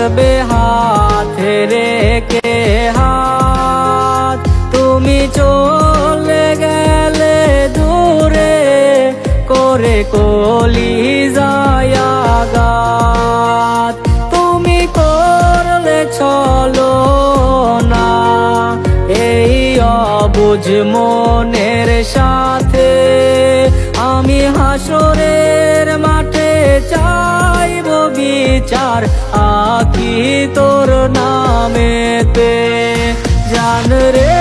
রাখবে হাতে রেখে হাত। তুমি চলে গেলে দূরে করে কলিজায় আঘাত। তুমি করলে ছলনা এই অবুঝ মনের সাথে। আমি হাসরের মাঠে চাইব বিচার আঁকি তোর নামেতে। জান রে